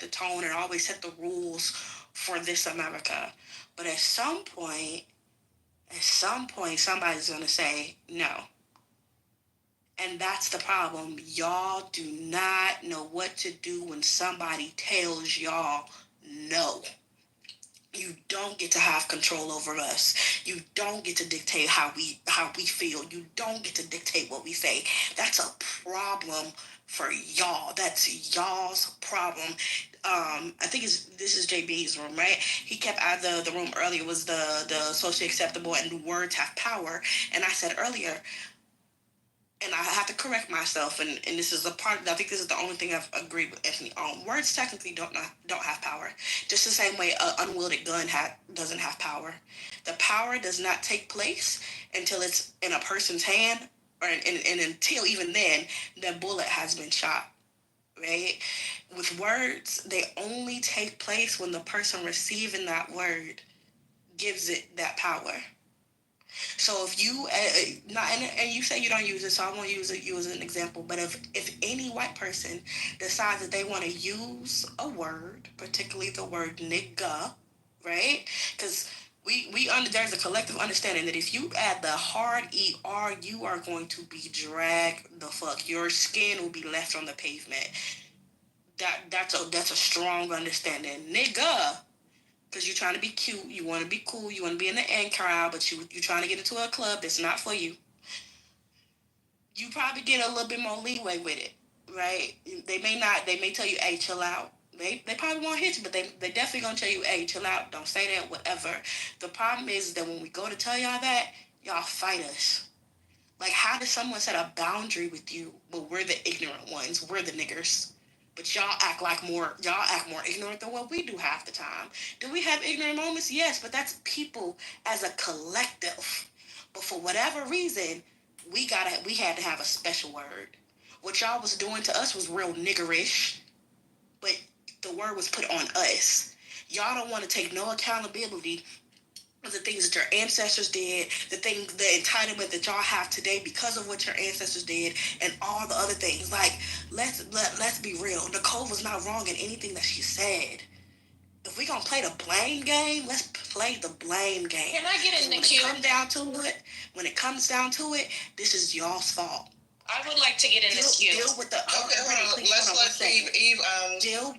the tone and always set the rules for this America. But at some point, somebody's going to say no. And that's the problem. Y'all do not know what to do when somebody tells y'all no. You don't get to have control over us. You don't get to dictate how we feel. You don't get to dictate what we say. That's a problem for y'all. That's y'all's problem. I think this is JB's room, right? He kept out of the room earlier was the socially acceptable and words have power. And I said earlier, and I have to correct myself, and this is a part. I think this is the only thing I've agreed with Anthony on. Words technically don't have power, just the same way an unwielded gun doesn't have power. The power does not take place until it's in a person's hand, and until even then, the bullet has been shot. Right? With words, they only take place when the person receiving that word gives it that power. So if you not and you say you don't use it, so I won't use it you as an example. But if any white person decides that they want to use a word, particularly the word nigga, right? Because there's a collective understanding that if you add the hard er, you are going to be dragged the fuck. Your skin will be left on the pavement. That's a strong understanding, nigga. Because you're trying to be cute, you want to be cool, you want to be in the in crowd, but you're trying to get into a club that's not for you. You probably get a little bit more leeway with it, right? They may tell you, hey, chill out. They probably won't hit you, but they definitely gonna tell you, hey, chill out, don't say that, whatever. The problem is that when we go to tell y'all that, y'all fight us. Like, how does someone set a boundary with you, but we're the ignorant ones, we're the niggers? But y'all act more ignorant than what we do half the time. Do we have ignorant moments? Yes, but that's people as a collective. But for whatever reason, we had to have a special word. What y'all was doing to us was real niggerish, but the word was put on us. Y'all don't want to take no accountability the things that your ancestors did, the entitlement that y'all have today because of what your ancestors did, and all the other things. Like, let's be real. Nicole was not wrong in anything that she said. If we gonna play the blame game, let's play the blame game. Can I get in the queue? When it comes down to it, this is y'all's fault. I would like to get in the queue. Deal with the. Okay, hold on. Let's let Eve. Deal.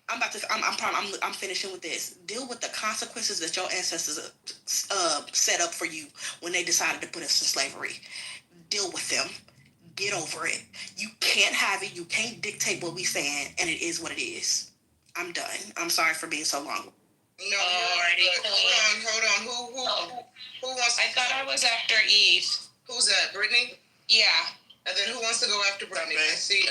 I'm finishing with this. Deal with the consequences that your ancestors set up for you when they decided to put us in slavery. Deal with them. Get over it. You can't have it. You can't dictate what we saying, and it is what it is. I'm done. I'm sorry for being so long. No, hold on. Who wants? I thought I was after Eve. Who's that? Brittany? Yeah. And then who wants to go after Brittany? I see.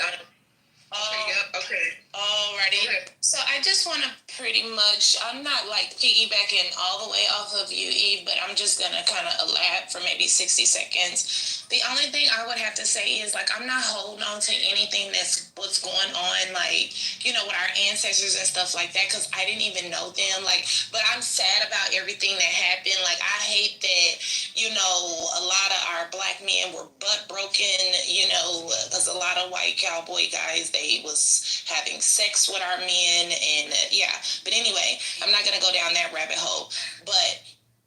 Okay, yep, okay. Alrighty. Okay. So I just want to pretty much, I'm not like piggybacking all the way off of you, Eve, but I'm just going to kind of elab for maybe 60 seconds. The only thing I would have to say is, like, I'm not holding on to anything that's what's going on, like, you know, with our ancestors and stuff like that, because I didn't even know them. Like, but I'm sad about everything that happened. Like, I hate that, you know, a lot of our black men were butt broken, you know, because a lot of white cowboy guys, they was having sex with our men, and yeah. But anyway, I'm not going to go down that rabbit hole. But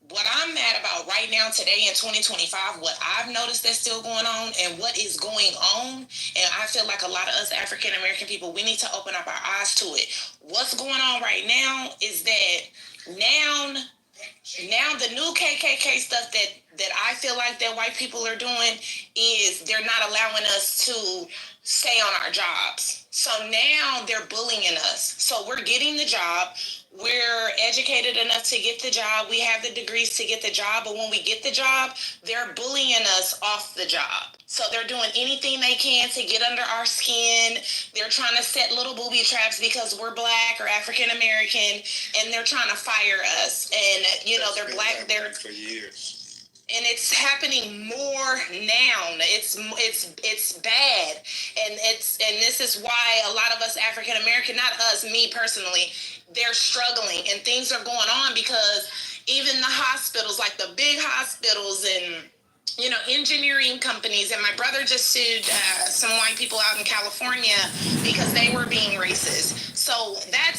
what I'm mad about right now, today in 2025, what I've noticed that's still going on and what is going on, and I feel like a lot of us African American people, we need to open up our eyes to it. What's going on right now is that now the new KKK stuff that I feel like that white people are doing is they're not allowing us to stay on our jobs. So now they're bullying us. So we're getting the job. We're educated enough to get the job. We have the degrees to get the job. But when we get the job, they're bullying us off the job. So they're doing anything they can to get under our skin. They're trying to set little booby traps because we're black or African American, and they're trying to fire us. And, you know, they're black. They're for years. And it's happening more now. It's bad, and this is why a lot of us African American, not us, me personally, they're struggling, and things are going on because even the hospitals, like the big hospitals and, you know, engineering companies, and my brother just sued some white people out in California because they were being racist. So So that's